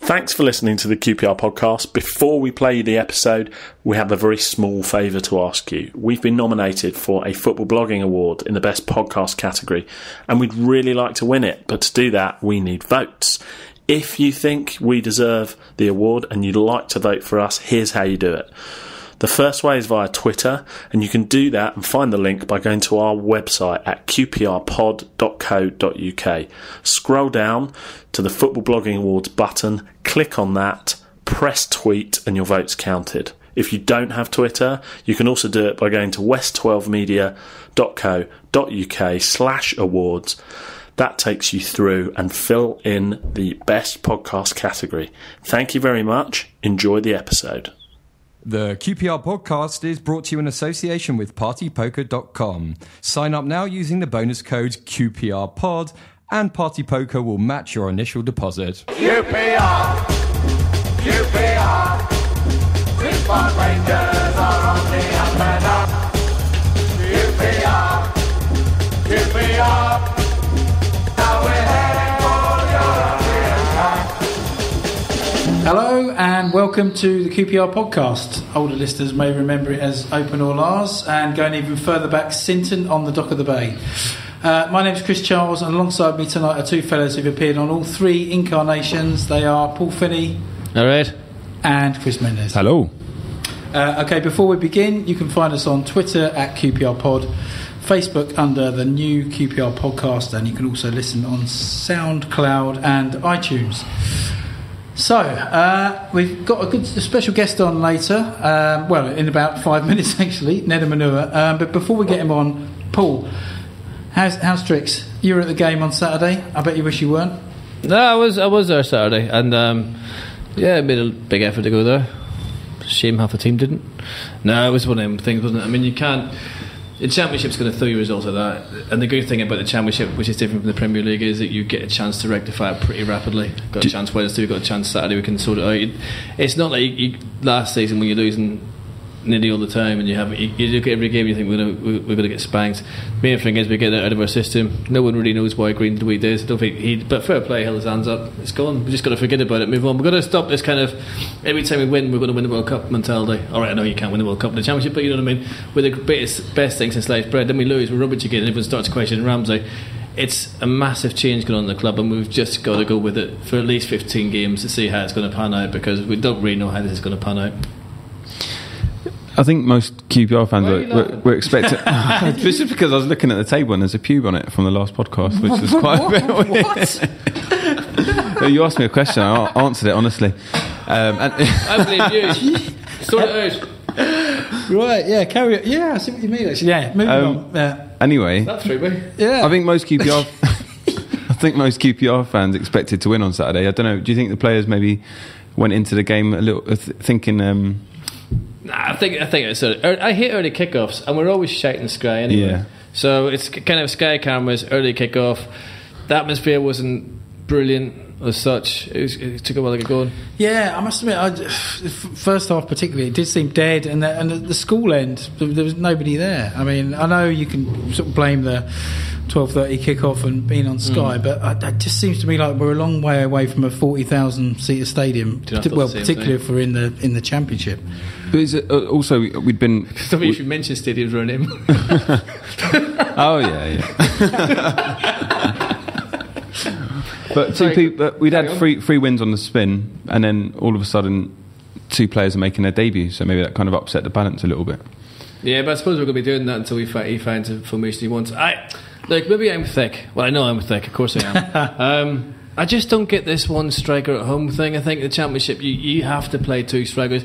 Thanks for listening to the QPR podcast. Before we play the episode, we have a very small favour to ask you. We've been nominated for a Football Blogging Award in the Best Podcast category, and we'd really like to win it. But to do that, we need votes. If you think we deserve the award and you'd like to vote for us, here's how you do it. The first way is via Twitter, and you can do that and find the link by going to our website at qprpod.co.uk. Scroll down to the Football Blogging Awards button, click on that, press tweet, and your vote's counted. If you don't have Twitter, you can also do it by going to west12media.co.uk/awards. That takes you through and fill in the best podcast category. Thank you very much. Enjoy the episode. The QPR podcast is brought to you in association with partypoker.com. Sign up now using the bonus code QPRPod and Party Poker will match your initial deposit. QPR, QPR, Brisbane Rangers are on the up and up. QPR, QPR, now we're heading for European Cup. Hello and welcome to the QPR podcast. Older listeners may remember it as Open All Ours, and going even further back, Sinton on the Dock of the Bay. My name's Chris Charles, and alongside me tonight are two fellows who've appeared on all three incarnations. They are Paul Finney. All right. And Chris Mendes. Hello. Okay, before we begin, you can find us on Twitter at QPR Pod, Facebook under the new QPR podcast, and you can also listen on SoundCloud and iTunes. So, we've got a special guest on later, well, in about 5 minutes actually, Nedum Onuoha. But before we get him on, Paul, how's tricks? You were at the game on Saturday. I bet you wish you weren't. No, I was there Saturday, and yeah, it made a big effort to go there. Shame half the team didn't. No, it was one of them things, wasn't it? I mean, you can't. The Championship's going to throw you results like that, and the good thing about the Championship, which is different from the Premier League, is that you get a chance to rectify it pretty rapidly. Got a chance Wednesday, we got a chance Saturday, we can sort it out. It's not like last season when you're losing nearly all the time, and you look at every game and you think we're going to get spanked. Main thing is we get that out of our system. No one really knows why Green did what he did. I don't think but fair play, held his hands up. It's gone. We just got to forget about it, move on. We've got to stop this kind of every time we win, we're going to win the World Cup mentality. Alright, I know you can't win the World Cup in the Championship, but you know what I mean. We're the best thing since sliced bread. Then we lose, we're rubbish again, and everyone starts questioning Ramsey. It's a massive change going on in the club, and we've just got to go with it for at least 15 games to see how it's going to pan out, because we don't really know how this is going to pan out. I think most QPR fans were expecting. This is because I was looking at the table and there's a pube on it from the last podcast, which was quite a bit weird. What? You asked me a question, I answered it honestly. I believe you. Sort it out. Right, yeah, carry it. Yeah, I see what you mean actually. Yeah, moving on. Yeah. Anyway, that's true, mate. Yeah. I think most QPR fans expected to win on Saturday. I don't know. Do you think the players maybe went into the game a little thinking? Nah, I think it's I hate early kickoffs, and we're always shouting Sky anyway. Yeah. So it's kind of Sky cameras, early kickoff. The atmosphere wasn't brilliant as such. It took a while to get going. Yeah, I must admit, first half particularly, it did seem dead, and the school end, there was nobody there. I mean, I know you can sort of blame the 12:30 kickoff and being on Sky, but it just seems to me like we're a long way away from a 40,000 seater stadium. Particularly if we're in the Championship. But is it, also we'd been. Something if you mention stadiums around him. Oh yeah. But we'd had three wins on the spin, and then all of a sudden, two players are making their debut. So maybe that kind of upset the balance a little bit. Yeah, but I suppose we're going to be doing that until he finds a formation he wants. Maybe I'm thick. Well, I know I'm thick. Of course I am. I just don't get this one striker at home thing. I think the Championship, you have to play two strikers.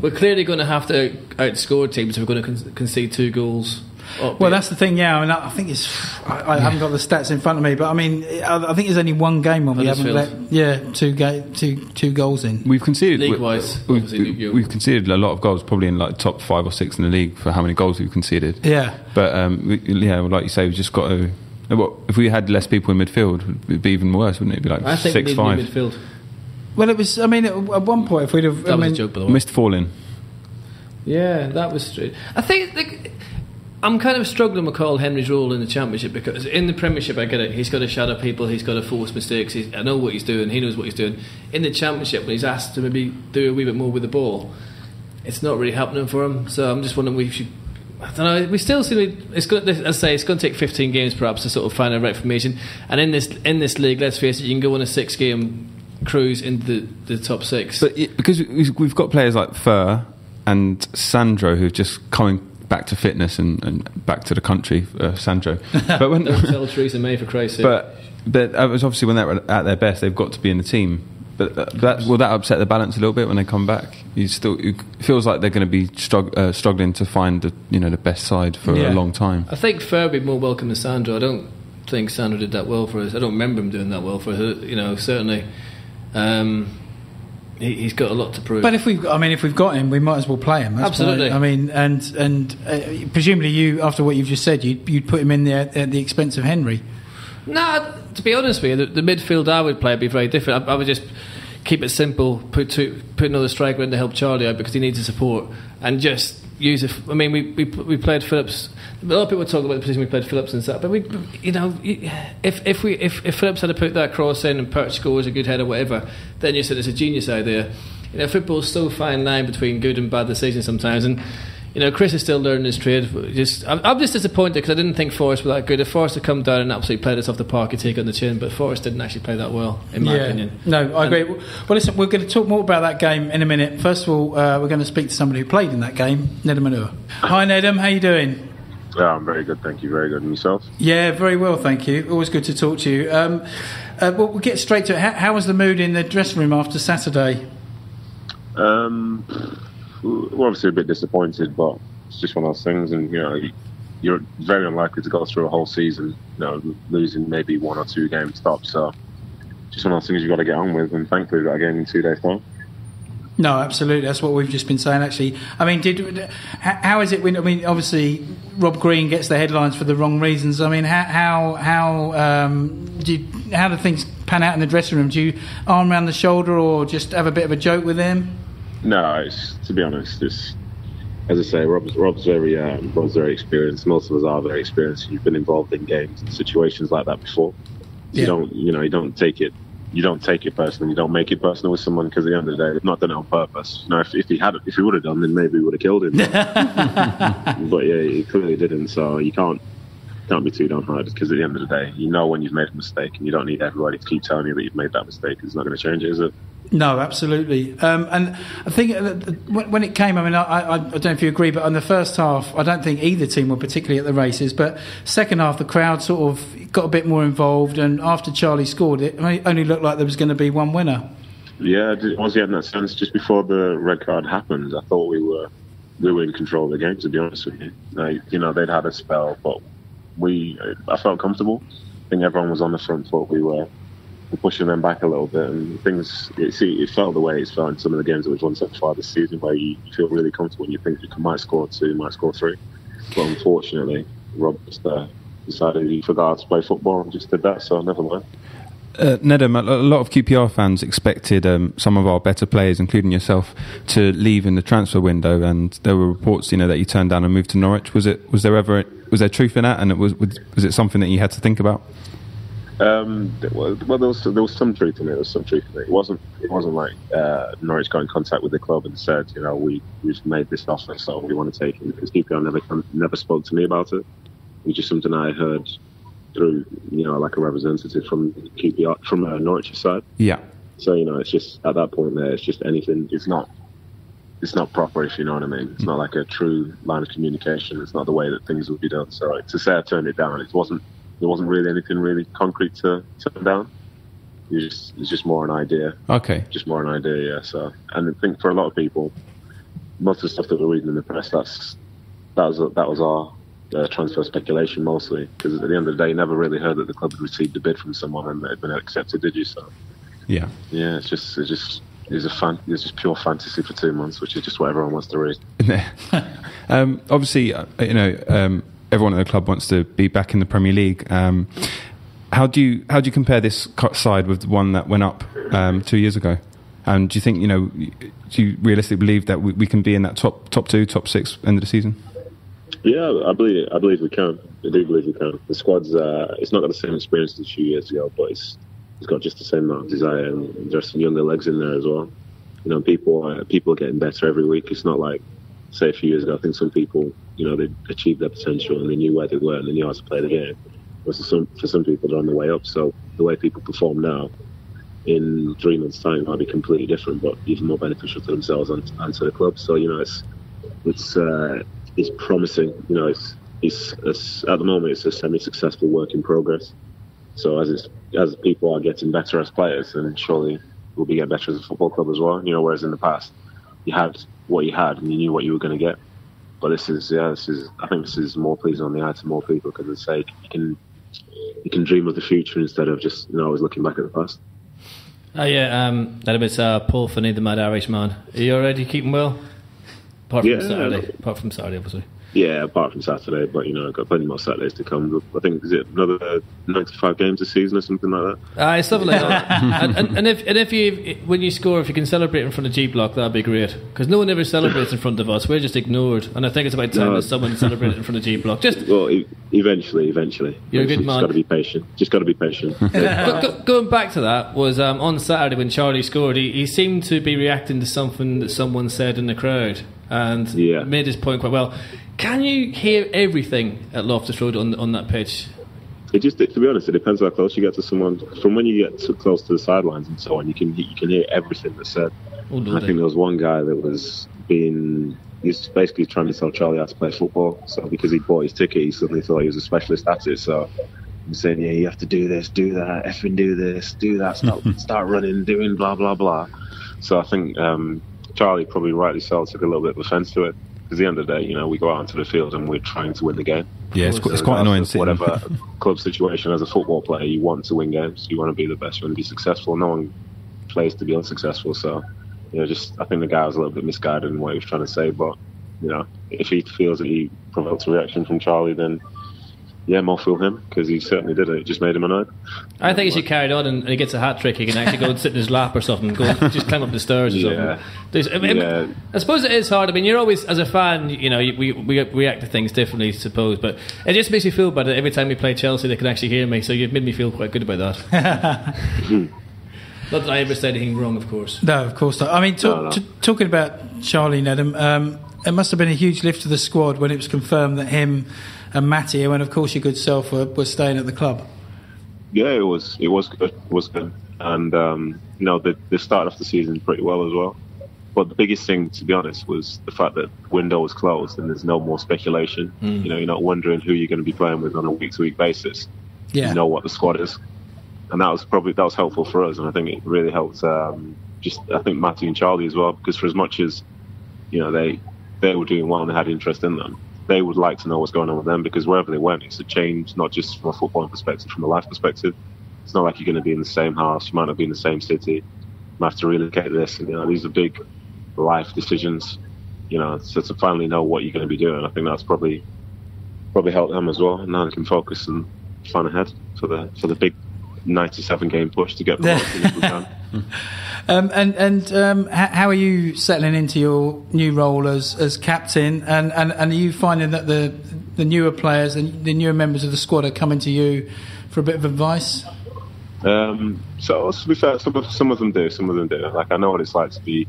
We're clearly going to have to outscore teams if we're going to concede 2 goals. Well, that's the thing, yeah. I mean, I think I haven't got the stats in front of me, but I mean, I think there's only one game where we haven't let two goals in. We've conceded league-wise. We've conceded a lot of goals, probably in like top 5 or 6 in the league for how many goals we've conceded. Yeah, but like you say, we've just got to. If we had less people in midfield, it'd be even worse, wouldn't it? It'd be like 6-5. I think 6-5. We need midfield. Well, it was. I mean, at one point, if we'd have, that was a joke, by the way. Missed Falling. Yeah, that was true. I think I'm kind of struggling with Carl Henry's role in the Championship, because in the Premiership I get it, he's got to shadow people, he's got to force mistakes, I know what he's doing, he knows what he's doing. In the Championship, when he's asked to maybe do a wee bit more with the ball, it's not really happening for him. So I'm just wondering, I don't know, we still see it's going to take 15 games perhaps to sort of find a right formation. And in this league, let's face it, you can go on a 6-game cruise into the top 6. But because we've got players like Fur and Sandro who've just coming back to fitness and back to the country, Sandro. But when don't tell Theresa May, for Christ's sake. But it was obviously when they're at their best, they've got to be in the team. But will that upset the balance a little bit when they come back? It feels like they're going to be struggling to find the best side for a long time. I think Fur would be more welcome than Sandro. I don't think Sandro did that well for us. I don't remember him doing that well for us. Certainly. He's got a lot to prove. But if we've got him, we might as well play him. That's absolutely. And presumably you, after what you've just said, you'd put him in there at the expense of Henry. No, to be honest with you, the midfield I would play would be very different. I would just keep it simple, put another striker in to help Charlie out because he needs the support, and just use it. I mean, we played Phillips. A lot of people talk about the position we played Phillips and stuff, but if Phillips had to put that cross in and Perch scores a good header, whatever, then you said it's a genius idea. Football's so fine line between good and bad decisions sometimes, and Chris is still learning his trade. I'm just disappointed because I didn't think Forrest was that good. If Forrest had come down and absolutely played us off the park, he'd take it on the chin, but Forrest didn't actually play that well, in my opinion. No, I agree. Well, listen, we're going to talk more about that game in a minute. First of all, we're going to speak to somebody who played in that game, Nedum Onuoha. Hi Nedum, how you doing? Yeah, I'm very good, thank you. Very good. And yourself? Yeah, very well, thank you. Always good to talk to you. Well, we'll get straight to it. How was the mood in the dressing room after Saturday? We're obviously a bit disappointed, but it's just one of those things, and you're very unlikely to go through a whole season, losing maybe 1 or 2 game stops. So just one of those things you've got to get on with, and thankfully we've got a game in 2 days' time. No, absolutely. That's what we've just been saying. Actually, I mean, how is it when? I mean, obviously, Rob Green gets the headlines for the wrong reasons. I mean, how do things pan out in the dressing room? Do you arm around the shoulder or just have a bit of a joke with him? No, to be honest, as I say, Rob's very experienced. Most of us are very experienced. You've been involved in games and situations like that before. So you don't take it personally. You don't make it personal with someone, because at the end of the day, they've not done it on purpose. If he would have done, then maybe we would have killed him. But yeah, he clearly didn't. So you can't be too downhearted, because at the end of the day, when you've made a mistake, and you don't need everybody to keep telling you that you've made that mistake. It's not going to change it, is it? No, absolutely. And I think when it came, I mean, I don't know if you agree, but on the first half, I don't think either team were particularly at the races. But second half, the crowd sort of got a bit more involved, and after Charlie scored, it only looked like there was going to be one winner. Yeah, it was in that sense. Just before the red card happened, I thought we were in control of the game, to be honest with you. They'd had a spell, but I felt comfortable. I think everyone was on the front foot. We were pushing them back a little bit, and things. It felt the way it's felt in some of the games that we've won so far this season, where you feel really comfortable and you think you might score 2, might score 3. But unfortunately, Rob just decided he forgot to play football and just did that. So never mind. Nedum, a lot of QPR fans expected some of our better players, including yourself, to leave in the transfer window, and there were reports, that you turned down and moved to Norwich. Was there truth in that, and was it something that you had to think about? There was some truth in it. It wasn't like Norwich got in contact with the club and said, we've made this offer, so we want to take him. Because QPR never spoke to me about it. It was just something I heard through, like a representative from QPR, from Norwich's side. Yeah. So it's just at that point there, it's just anything. It's not proper, if you know what I mean. It's not like a true line of communication. It's not the way that things would be done. So to say I turned it down, there wasn't really anything really concrete to turn down. It's just more an idea. Okay. Just more an idea, yeah. So, and I think for a lot of people, most of the stuff that we're reading in the press, that was our transfer speculation mostly. Because at the end of the day, you never really heard that the club had received a bid from someone and it had been accepted, did you? So, yeah. It's just pure fantasy for 2 months, which is just what everyone wants to read. Obviously, everyone at the club wants to be back in the Premier League. How do you compare this side with the one that went up 2 years ago? And do you think do you realistically believe that we can be in that top 2, top 6 end of the season? Yeah, I believe we can. I do believe we can. The squad's it's not got the same experience as a few years ago, but it's got just the same amount of desire, and there's some younger legs in there as well. You know, people are getting better every week. It's not like, say, a few years ago. I think some people, you know, they achieved their potential and they knew where they were and they knew how to play the game. But for some people, they're on the way up. So the way people perform now, in 3 months' time, might be completely different, but even more beneficial to themselves and to the club. So, you know, it's promising. You know, it's at the moment it's a semi-successful work in progress. So as people are getting better as players, then surely we'll be getting better as a football club as well. You know, whereas in the past you had what you had and you knew what you were going to get. But I think this is more pleasing on the eye to more people because it's like you can dream of the future instead of just, you know, always looking back at the past. That was Paul Finney, the Mad Irishman. Are you already keeping well? Apart from Saturday, obviously. Yeah, apart from Saturday, but you know, I've got plenty more Saturdays to come. I think is it another 95 games this season or something like that. It's something like that. and if you, when you score, if you can celebrate in front of G Block, that'd be great. Because no one ever celebrates in front of us. We're just ignored, and I think it's about time that someone celebrated in front of G Block. Eventually. You're a good man. Just got to be patient. Going back to that was on Saturday when Charlie scored. He seemed to be reacting to something that someone said in the crowd, and made his point quite well. Can you hear everything at Loftus Road on that pitch? To be honest, it depends how close you get to someone. From when you get too close to the sidelines and so on, you can hear everything that's said. I think there was one guy that he's basically trying to tell Charlie how to play football. So because he bought his ticket, he suddenly thought he was a specialist at it. So he's saying, yeah, you have to do this, do that, effing do this, do that, start running, doing blah blah blah. So I think Charlie, probably rightly so, took a little bit of offence to it. Because at the end of the day, you know, we go out onto the field and we're trying to win the game. Yeah, it's quite annoying. Whatever club situation, as a football player, you want to win games. You want to be the best. You want to be successful. No one plays to be unsuccessful. So, you know, I think the guy was a little bit misguided in what he was trying to say. But, you know, if he feels that he provoked a reaction from Charlie, then yeah, more fool him, because he certainly did it. It just made him annoyed. I think he should carry it on, and he gets a hat trick. He can actually go and sit in his lap or something, just climb up the stairs or something. I suppose it is hard. I mean, you're always, as a fan, you know, we react to things differently, I suppose, but it just makes me feel better. Every time we play Chelsea, they can actually hear me, so you've made me feel quite good about that. Not that I ever said anything wrong, of course. No, of course not. I mean, talking about Charlie Nedum, it must have been a huge lift to the squad when it was confirmed that him and Matty, and of course your good self, were staying at the club. Yeah, it was good. It was good, and you know, they started off the season pretty well as well. But the biggest thing, to be honest, was the fact that the window was closed and there's no more speculation. You know, you're not wondering who you're going to be playing with on a week-to-week basis. You know what the squad is, and that was helpful for us, and I think it really helped. I think Matty and Charlie as well, because for as much as, you know, they were doing well and they had interest in them, they would like to know what's going on with them, because wherever they went, it's a change, not just from a football perspective, from a life perspective. It's not like you're going to be in the same house, you might not be in the same city, you might have to relocate this, and, you know, these are big life decisions, you know, so to finally know what you're going to be doing, I think that's probably helped them as well, and now they can focus and plan ahead for the big 97 game push to get promoted if we can. How are you settling into your new role as captain? And are you finding that the newer players and the newer members of the squad are coming to you for a bit of advice? So to be fair, some of them do. Like, I know what it's like to be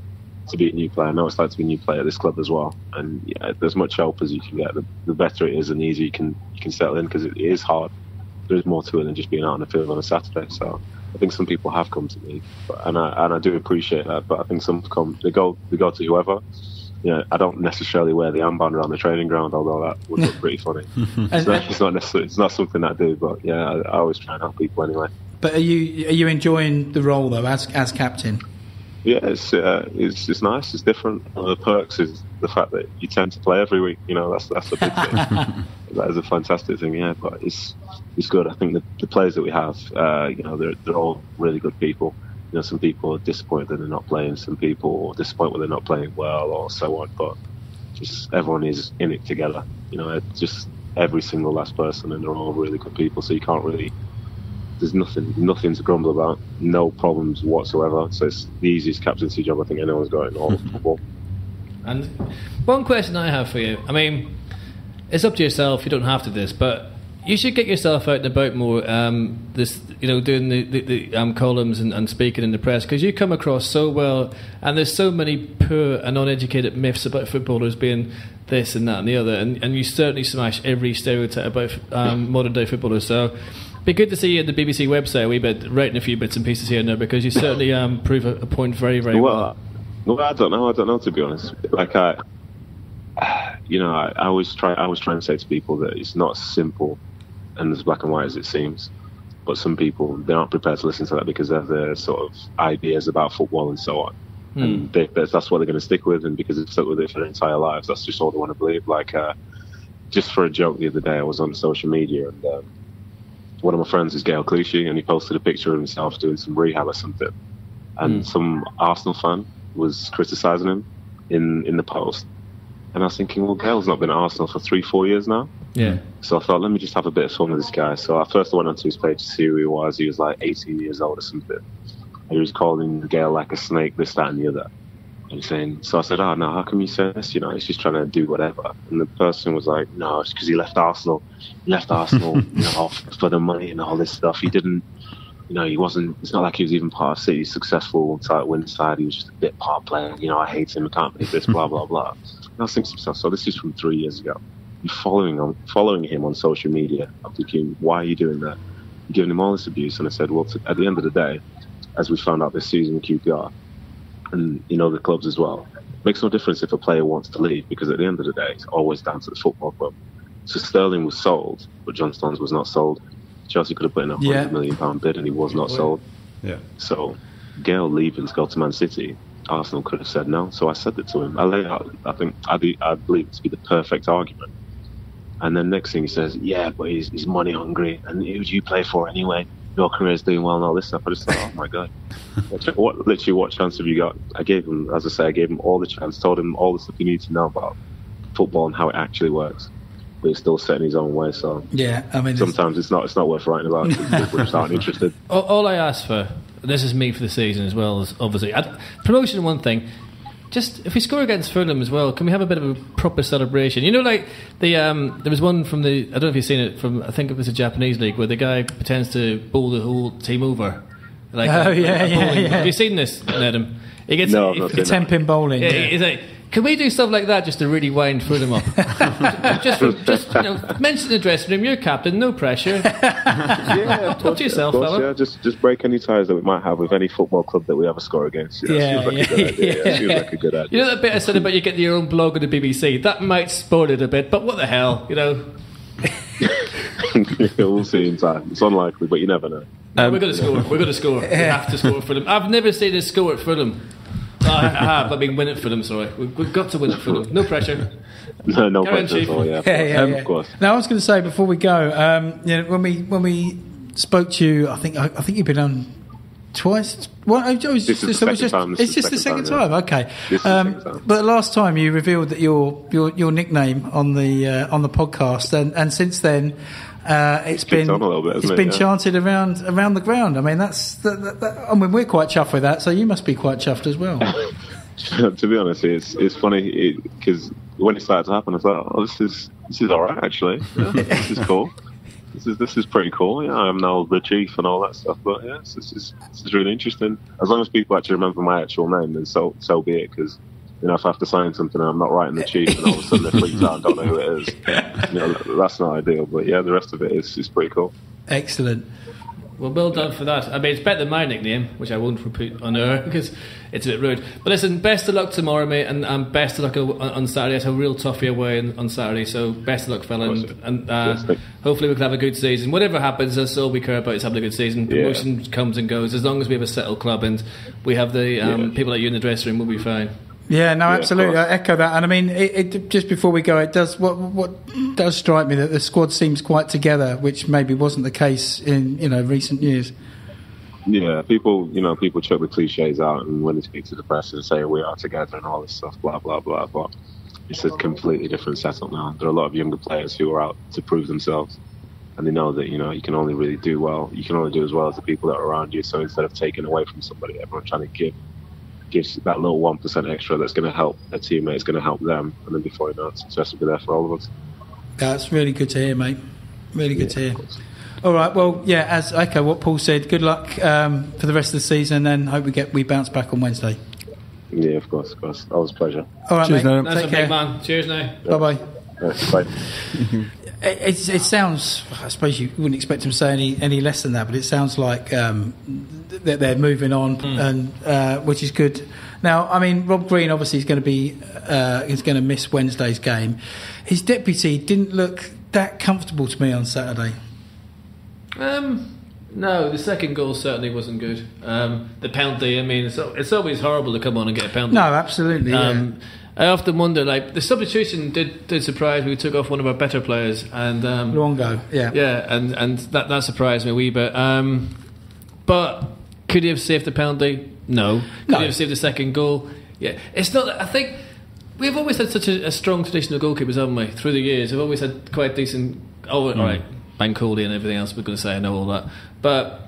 a new player. I know what it's like to be a new player at this club as well. And yeah, as much help as you can get, the better it is, and the easier you can settle in, because it is hard. There's more to it than just being out on the field on a Saturday. So I think some people have come to me, and I do appreciate that. But I think some come, they go to whoever. You know, I don't necessarily wear the armband around the training ground, although that would look pretty funny. It's not something I do, but yeah, I always try and help people anyway. But are you enjoying the role though as captain? Yeah, it's nice. It's different. One of the perks is the fact that you tend to play every week. You know, that's a big thing. That is a fantastic thing. Yeah, but it's good. I think the players that we have, you know, they're all really good people. You know, some people are disappointed that they're not playing. Some people are disappointed when they're not playing well, or so on. But just everyone is in it together. You know, it's just every single last person, and they're all really good people. So you can't really. There's nothing to grumble about. No problems whatsoever. So it's the easiest captaincy job I think anyone's got in all of football. And one question I have for you. I mean, it's up to yourself. You don't have to do this, but you should get yourself out and about more. Doing the columns and speaking in the press, because you come across so well, and there's so many poor and uneducated myths about footballers being this and that and the other, and you certainly smash every stereotype about modern day footballers. So be good to see you at the BBC website a wee bit, writing a few bits and pieces here and there, because you certainly prove a point very, very well. Well, I don't know to be honest. Like I always try and say to people that it's not as simple and as black and white as it seems. But some people, they aren't prepared to listen to that because of their sort of ideas about football and so on. And that's what they're going to stick with, and because they've stuck with it for their entire lives, that's just all they want to believe. Like, just for a joke the other day, I was on social media, and one of my friends is Gail Clichy, and he posted a picture of himself doing some rehab or something. And some Arsenal fan was criticising him in the post. And I was thinking, well, Gail's not been at Arsenal for 3-4 years now. Yeah. So I thought, let me just have a bit of fun with this guy. So I went onto his page to see who he was. He was like 18 years old or something. And he was calling Gail like a snake, this, that, and the other. And saying, so I said, oh, no, how come you say this? He's just trying to do whatever. And the person was like, no, it's because he left Arsenal. He left Arsenal, for the money and all this stuff. He didn't, he wasn't, it's not like he was even part of City's successful win side. He was just a bit part player. I hate him. I can't believe this, blah, blah, blah. And I was thinking to myself, so this is from 3 years ago. You're following him on social media. I'm thinking, why are you doing that? You're giving him all this abuse. And I said, well, at the end of the day, as we found out this season in QPR, and the clubs as well, it makes no difference if a player wants to leave, because at the end of the day, it's always down to the football club. So Sterling was sold, but John Stones was not sold. Chelsea could have put in a £100 million bid, and he was not sold. Yeah. So Gail leaving to go to Man City, Arsenal could have said no. So I said it to him. I laid out, I believe it to be the perfect argument. And then next thing he says, yeah, but he's money hungry, and who do you play for anyway? Your career's doing well and all this stuff. I just thought, oh my God, what chance have you got? I gave him all the chance, told him all the stuff he needs to know about football and how it actually works. But he's still set in his own way. So yeah, I mean, sometimes it's not worth writing about. People just aren't interested. All I ask for, this is me for the season as well as obviously promotion. One thing. Just if we score against Fulham as well, can we have a bit of a proper celebration? Like there was one from I don't know if you've seen it from, I think it was a Japanese league, where the guy pretends to bowl the whole team over. Like yeah. Have you seen this, Nedum? He gets no, 10-pin bowling. Yeah. He's like, can we do stuff like that just to really wind Fulham up? just mention the dressing room. You're captain, no pressure. Yeah, talk to yourself, fella. Yeah, just break any ties that we might have with any football club that we ever score against. Seems like a good idea. That bit I said about you getting your own blog on the BBC, that might spoil it a bit, but what the hell, We'll see in time. It's unlikely, but you never know. We're going to score. We have to score for them. I've never seen a score at Fulham. I have. I mean, win it for them. Sorry, we've got to win it for them. No pressure. No pressure at all. Yeah. Of course. Now, I was going to say before we go, when we spoke to you, I think you've been on twice. This is the second time. It's just the second time. Okay. But the last time you revealed that your nickname on the podcast, and since then. It's been chanted around the ground. I mean, we're quite chuffed with that. So you must be quite chuffed as well. To be honest, it's funny because when it started to happen, I thought, oh, this is all right actually. Yeah, this is cool. This is pretty cool. Yeah, I'm now the chief and all that stuff. But yeah, this is really interesting. As long as people actually remember my actual name, then so be it. Because if I have to sign something and I'm not writing the chief, and all of a sudden they freak out and don't know who it is, that's not ideal. But yeah, the rest of it is pretty cool. Excellent. Well done for that. I mean, it's better than my nickname, which I won't repeat on air because it's a bit rude. But listen, best of luck tomorrow, mate, and best of luck on Saturday. It's a real toughie away on Saturday, so best of luck, fella, and hopefully we can have a good season. Whatever happens, that's all we care about, is having a good season. Promotion comes and goes. As long as we have a settled club and we have the people like you in the dressing room, we'll be fine. Yeah, no, absolutely. I echo that. And I mean, it just before we go, it does what does strike me that the squad seems quite together, which maybe wasn't the case in recent years. Yeah, people chuck the cliches out, and when they speak to the press and say we are together and all this stuff, blah blah blah. But it's a completely different setup now. There are a lot of younger players who are out to prove themselves, and they know that you can only really do well. You can only do as well as the people that are around you. So instead of taking away from somebody, everyone trying to gives that little 1% extra that's going to help a teammate, it's going to help them, and then before you know it, success will be there for all of us. That's really good to hear, mate. Really good to hear. All right, well, yeah, as echo what Paul said, good luck for the rest of the season, and hope we bounce back on Wednesday. Yeah, of course. Always a pleasure. All right, Cheers, mate. Nedum. That's Take a care. big man. Cheers now. Bye-bye. Bye. It sounds, I suppose you wouldn't expect him to say any less than that, but it sounds like that they're moving on, and which is good. Now, I mean, Rob Green obviously is going to miss Wednesday's game. His deputy didn't look that comfortable to me on Saturday. No, the second goal certainly wasn't good. The penalty, I mean, it's always horrible to come on and get a penalty. No, absolutely. I often wonder, like, the substitution did surprise me. We took off one of our better players, and Luongo, yeah. yeah, and that surprised me a wee bit. But could he have saved the penalty? No. Could he have saved the second goal? Yeah. It's not. I think we've always had such a strong tradition of goalkeepers, haven't we? Through the years, we've always had quite decent. All right, Bancoldi and everything else. We're going to say I know all that, but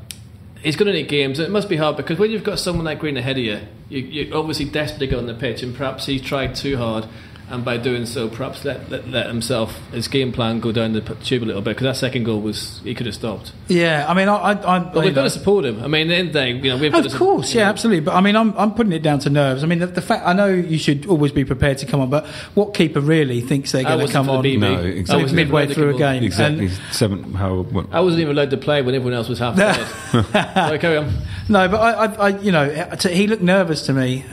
he's going to need games. It must be hard because when you've got someone like Green ahead of you, you're obviously desperate to get on the pitch, and perhaps he tried too hard, and by doing so, perhaps let himself, his game plan, go down the tube a little bit, because that second goal he could have stopped. Yeah, I mean, But we've got to support him. I mean, at the end of the day, we've got of course, yeah, absolutely. But I mean, I'm putting it down to nerves. I mean, the fact, I know you should always be prepared to come on, but what keeper really thinks they're going to come on No, exactly. midway through a game? Exactly. I wasn't even allowed to play when everyone else was half dead. Right, carry on. No, but I he looked nervous to me.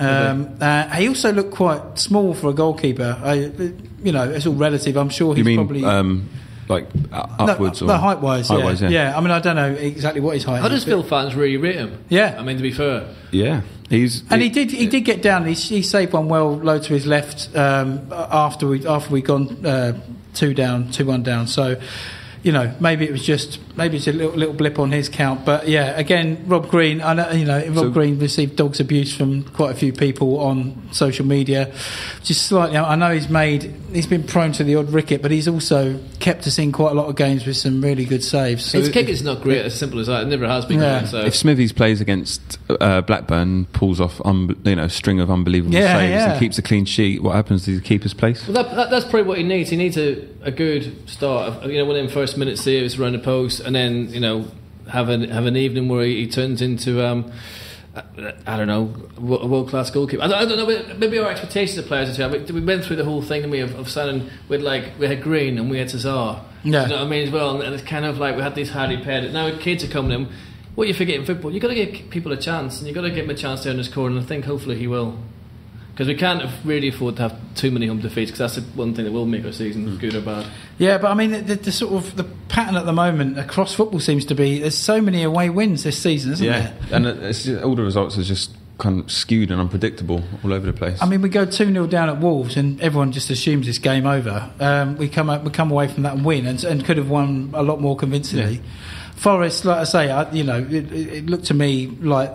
He also looked quite small for a goalkeeper. It's all relative. I'm sure he's probably upwards or height-wise. Yeah. I mean, I don't know exactly what his height is. Huddersfield fans really rate him. Yeah. I mean, to be fair. Yeah, he did get down. He saved one well low to his left after we'd gone 2-1 down. So, maybe it's a little blip on his count. But yeah, again, Rob Green. I know, Green received dog's abuse from quite a few people on social media. Just slightly. I know he's been prone to the odd ricket, but he's also kept us in quite a lot of games with some really good saves. So his kick is not great, as simple as that. It never has been. Yeah. So. If Smithies plays against Blackburn, pulls off string of unbelievable saves and keeps a clean sheet, what happens to the keeper's place? Well, that's probably what he needs. He needs a good start. One of them first minute saves around the post, and then have an evening where he turns into I don't know, a world class goalkeeper. I don't know. Maybe our expectations of players are too. We went through the whole thing, and of signing we had Green and we had Cesar. Yeah. You know what I mean as well. And it's kind of like we had these Hardy paired. Now kids are coming in. What you forget in football, you've got to give people a chance, and you've got to give him a chance to earn his score. And I think hopefully he will. Because we can't really afford to have too many home defeats, because that's the one thing that will make our season good or bad. Yeah, but I mean, the sort of the pattern at the moment across football seems to be there's so many away wins this season, isn't there? And all the results are just kind of skewed and unpredictable all over the place. I mean, we go 2-0 down at Wolves, and everyone just assumes it's game over. We come away from that and win, and could have won a lot more convincingly. Yeah. Forest, like I say, it looked to me like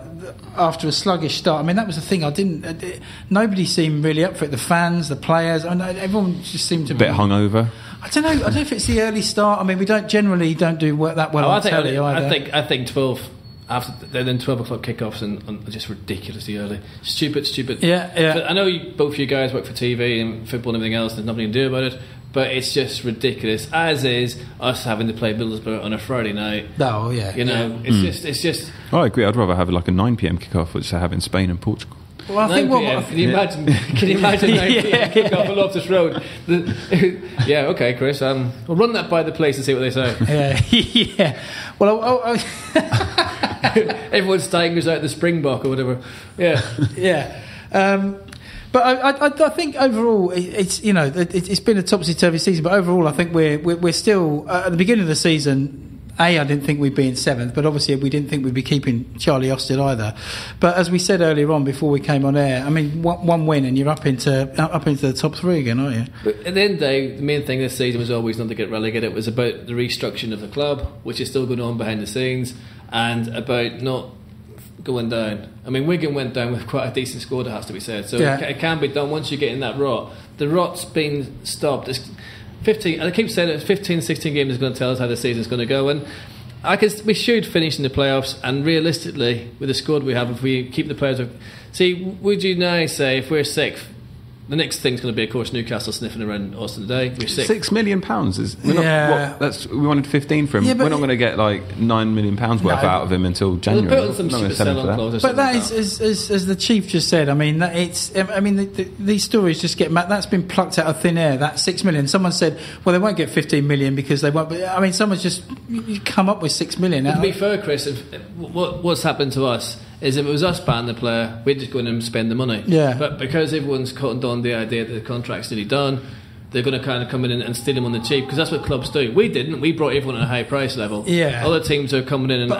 after a sluggish start. I mean, that was the thing. Nobody seemed really up for it. The fans, the players, everyone just seemed to be a bit hungover. I don't know. I don't know if it's the early start. I mean, we don't generally do work that well on telly either. I think 12 after then 12 o'clock kickoffs and just ridiculously early. Stupid. Yeah. I know both you guys work for TV and football and everything else. There's nothing you can do about it. But it's just ridiculous, as is us having to play Middlesbrough on a Friday night. Oh, yeah. It's just... Oh, I agree. I'd rather have like a 9 p.m. kickoff, which I have in Spain and Portugal. Well, I think Can you imagine 9 p.m. kickoff on Loftus Road? Yeah, okay, Chris. We'll run that by the place and see what they say. Yeah. Well, everyone's tigers out the Springbok or whatever. Yeah. But I think overall it's been a topsy-turvy season. But overall, I think we're still at the beginning of the season. I didn't think we'd be in 7th, but obviously we didn't think we'd be keeping Charlie Austin either. But as we said earlier on before we came on air, I mean, one win and you're up into the top 3 again, aren't you? But at the end of the day, the main thing this season was always not to get relegated. It was about the restructuring of the club, which is still going on behind the scenes, and about not going down. I mean, Wigan went down with quite a decent score, that has to be said. So it can be done once you get in that rot. The rot's been stopped. It's 15. I keep saying it. 15, 16 games is going to tell us how the season's going to go, and we should finish in the playoffs. And realistically, with the squad we have, if we keep the players, would you now say if we're 6th, the next thing's going to be, of course, Newcastle sniffing around us today. We're sick. £6 million is we wanted 15 for him. Yeah, we're not going to get like £9 million worth out of him until January. We'll put on some sell-on clause or but something that like is, as the chief just said. I mean, these stories just get mad. That's been plucked out of thin air. That £6 million. Someone said, well, they won't get 15 million because they won't. But, I mean, someone's just you come up with £6 million. To be fair, Chris, what's happened to us is if it was us buying the player, we'd just go in and spend the money. Yeah. But because everyone's cottoned on the idea that the contract's nearly done, they're going to kind of come in and steal him on the cheap, because that's what clubs do. We didn't. We brought everyone at a high price level. Yeah. Other teams are coming in and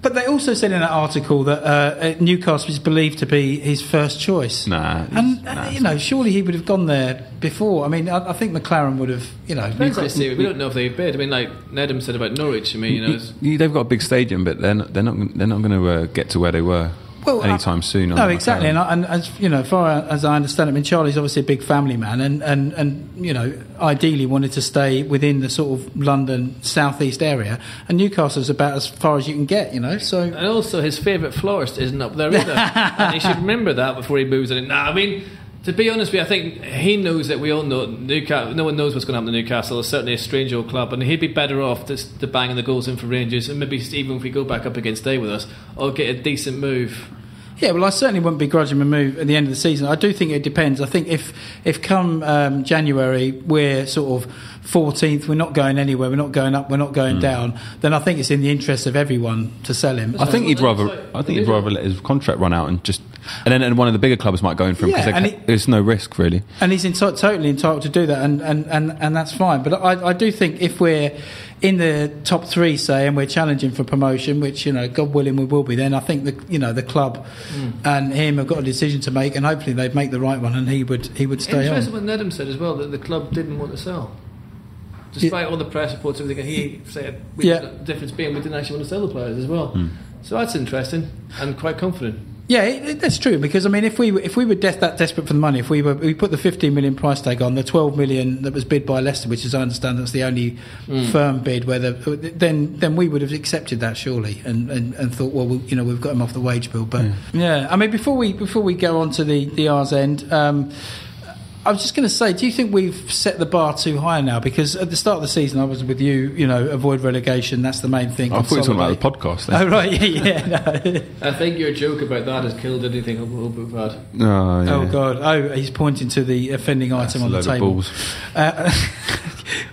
But they also said in that article that Newcastle is believed to be his first choice. Surely he would have gone there before. I mean, I think McLaren would have. We don't know if they bid. I mean, like Nedum said about Norwich. I mean, they've got a big stadium, but they're not going to get to where they were. Anytime soon. No, exactly. And as far as I understand it, I mean, Charlie's obviously a big family man, and ideally wanted to stay within the sort of London southeast area, and Newcastle's about as far as you can get. So and also his favourite florist isn't up there either, and he should remember that before he moves in. I mean, to be honest with you, I think he knows that we all know Newcastle. No one knows what's going to happen to Newcastle. It's certainly a strange old club, and he'd be better off to banging the goals in for Rangers, and maybe even if we go back up against stay with us, or get a decent move. Yeah, well, I certainly wouldn't begrudge him a move at the end of the season. I do think it depends. I think if come January we're sort of 14th, we're not going anywhere, we're not going up, we're not going down, then I think it's in the interest of everyone to sell him. I think he'd rather let his contract run out and then one of the bigger clubs might go in for him because there's no risk really. And he's totally entitled to do that, and that's fine. But I do think if we're in the top three, say, and we're challenging for promotion, which God willing we will be, then I think the club and him have got a decision to make, and hopefully they'd make the right one, and he would stay on. Interesting what Nedum said as well, that the club didn't want to sell. Despite all the press reports and everything, he said the difference being we didn't actually want to sell the players as well. So that's interesting and quite confident. Yeah, that's true, because I mean, if we were that desperate for the money, if we put the 15 million price tag on the 12 million that was bid by Leicester, which as I understand that's the only firm bid, then we would have accepted that surely and thought, well, we've got him off the wage bill. But I mean, before we go on to the R's end. I was just going to say, do you think we've set the bar too high now? Because at the start of the season, I was with you, avoid relegation, that's the main thing. I thought you were talking about the podcast then. Oh, right, yeah. I think your joke about that has killed anything we've had. Oh, yeah. Oh, God. Oh, he's pointing to the offending item on the table.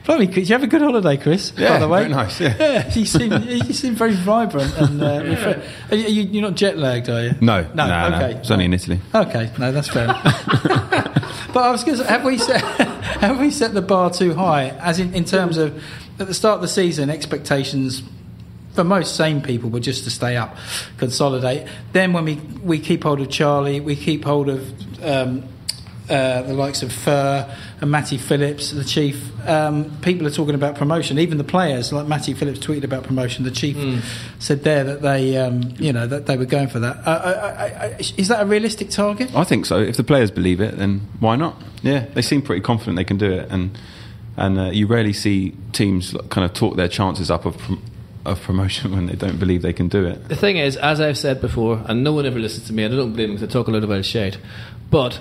Probably, did you have a good holiday, Chris? Yeah, by the way? very nice, yeah. You seem very vibrant. And you're not jet lagged, are you? No. Okay. It's only in Italy. Okay, no, that's fair. But I was going to say, have we set the bar too high? As in terms of, at the start of the season, expectations for most sane people were just to stay up, consolidate. Then when we keep hold of Charlie, we keep hold of the likes of Fur and Matty Phillips, the Chief. People are talking about promotion. Even the players, like Matty Phillips, tweeted about promotion. The Chief said there that they, that they were going for that. Is that a realistic target? I think so. If the players believe it, then why not? Yeah, they seem pretty confident they can do it, and you rarely see teams kind of talk their chances up of promotion when they don't believe they can do it. The thing is, as I've said before, and no one ever listens to me, and I don't blame them because I talk a lot about shade, but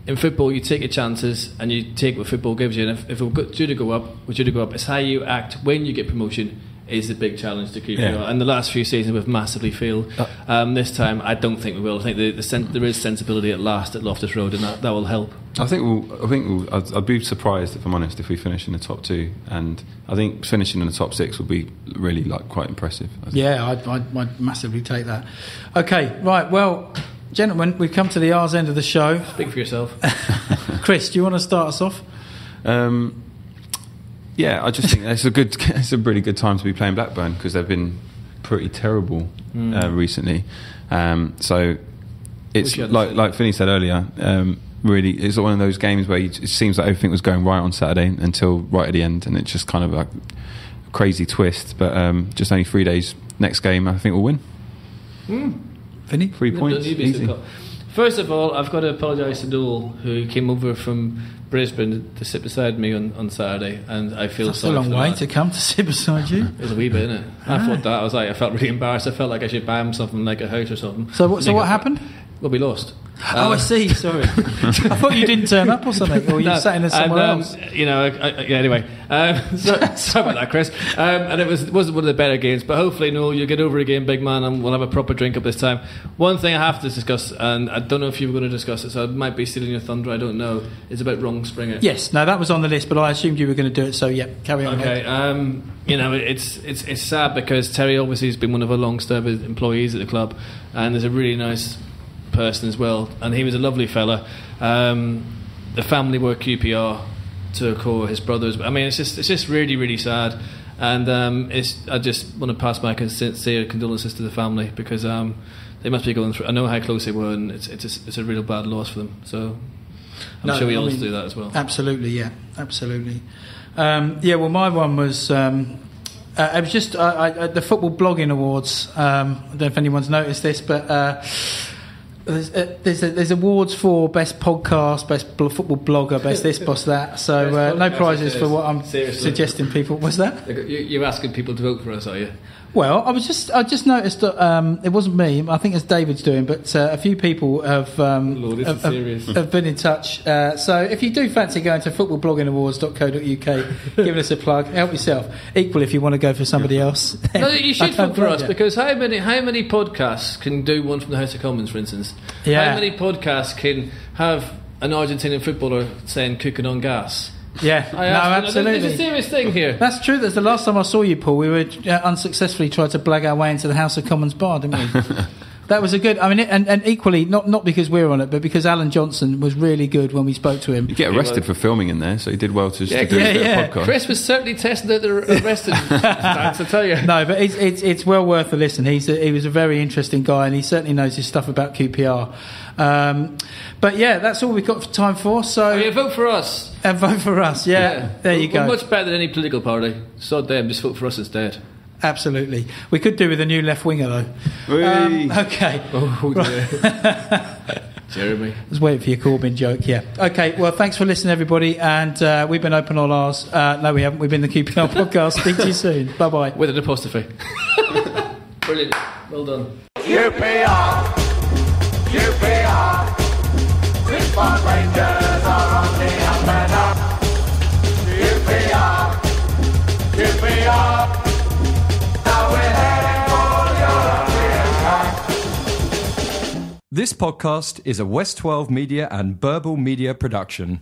in football you take your chances and you take what football gives you, and if we're due to go up, we're due to go up. It's how you act when you get promotion is the big challenge to keep. And the last few seasons we've massively failed. This time I don't think we will. I think there is sensibility at last at Loftus Road, and that will help. I'd be surprised, if I'm honest, if we finish in the top two, and I think finishing in the top six would be really quite impressive. I'd massively take that. Okay, right, well, gentlemen, we've come to the R's end of the show. Speak for yourself. Chris, do you want to start us off? Yeah, I just think it's a really good time to be playing Blackburn, because they've been pretty terrible recently. So it's like Finney said earlier. Really, it's one of those games where it seems like everything was going right on Saturday until right at the end, and it's just kind of like a crazy twist. But just only 3 days. Next game, I think we'll win. Finney? 3 points. Easy. First of all, I've got to apologise to Noel, who came over from Brisbane to sit beside me on Saturday, and I feel that's sorry a long for way that. to come to sit beside you. It was a wee bit, innit? I thought that I felt really embarrassed. I felt like I should buy him something like a house or something. So what happened? Well, we lost. I see. Sorry, I thought you didn't turn up or something, or you sat in there somewhere else. Anyway, sorry about that, Chris. And it wasn't one of the better games, but hopefully, Noel, you'll get over it again, big man, and we'll have a proper drink up this time. One thing I have to discuss, and I don't know if you were going to discuss it, so I might be stealing your thunder. I don't know. Is about Wrong Springer. Yes, no, that was on the list, but I assumed you were going to do it. So yeah, carry on. Okay. It's sad because Terry obviously has been one of our long-serving employees at the club, and there's a really nice person as well, and he was a lovely fella. The family were QPR to a core, his brothers. I mean, it's just really, really sad, and I just want to pass my sincere condolences to the family, because they must be going through. I know how close they were, and it's a real bad loss for them. So I'm sure we all do that as well. Absolutely, yeah, absolutely. Well, my one was. It was just the Football Blogging Awards. I don't know if anyone's noticed this, but there's awards for best podcast, best football blogger, best this, best that. So no prizes for what I'm suggesting people. What's that? You're asking people to vote for us, are you? Well, I just noticed that it wasn't me. I think it's David's doing, but a few people have been in touch. So if you do fancy going to footballbloggingawards.co.uk, giving us a plug, help yourself. Equally, if you want to go for somebody else, no, you should vote for us, because how many podcasts can do one from the House of Commons, for instance? Yeah. How many podcasts can have an Argentinian footballer saying "cooking on gas"? Yeah, absolutely. There's a serious thing here. That's true. That's the last time I saw you, Paul. We were unsuccessfully trying to blag our way into the House of Commons bar, didn't we? That was a good. I mean, and equally, not because we're on it, but because Alan Johnson was really good when we spoke to him. You get arrested for filming in there, so he did well to do a podcast. Chris was certainly tested at the arrested. Thanks, I tell you. No, but it's well worth a listen. He was a very interesting guy, and he certainly knows his stuff about QPR. But yeah, that's all we've got time for. So vote for us. And vote for us. Yeah. There you go. We're much better than any political party. Sod them. Just vote for us instead. Absolutely. We could do with a new left winger though. Okay. Oh dear. Jeremy. I was waiting for your Corbyn joke. Yeah. Okay. Well, thanks for listening, everybody. And we've been Open All Ours. No, we haven't. We've been the QPR podcast. Speak to you soon. Bye bye. With an apostrophe. Brilliant. Well done. QPR. Richmond Rangers are on the up and up. QPR. Now we're heading for European Cup. This podcast is a West 12 Media and Burble Media production.